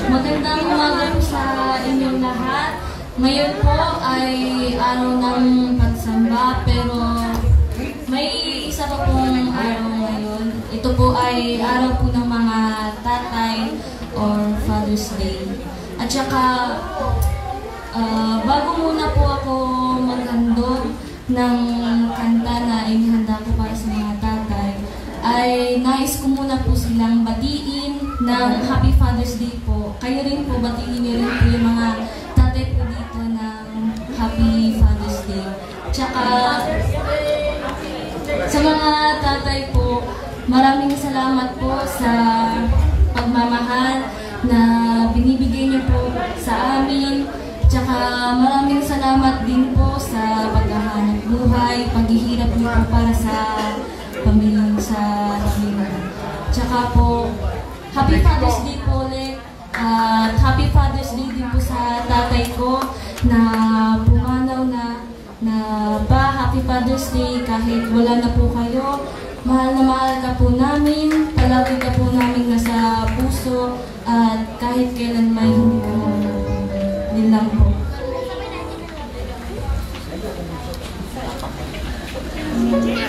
Magandang umaga po sa inyong lahat. Ngayon po ay araw ng pagsamba, pero may isa pa pong araw ngayon. Ito po ay araw po ng mga tatay or Father's Day. At saka, bago muna po ako maghandog ng kanta na inihanda ko para sa mga tatay, ay nais ko muna po silang batiin ng Happy Father's Day po. Kayo rin po, batiin niyo rin po yung mga tatay po dito ng Happy Father's Day. Tsaka sa mga tatay po, maraming salamat po sa pagmamahal na binibigay niyo po sa amin. Tsaka maraming salamat din po sa paghahanap buhay, paghihirap niyo po para sa pamilya sa pamilya. Tsaka po, Happy Father's Day po ulit. At Happy Father's Day din po sa tatay ko na pumanaw na Happy Father's Day kahit wala na po kayo. Mahal na mahal ka po namin, palagi ka po namin nasa puso at kahit kailan may hindi ka muna. Yun lang po. Yeah.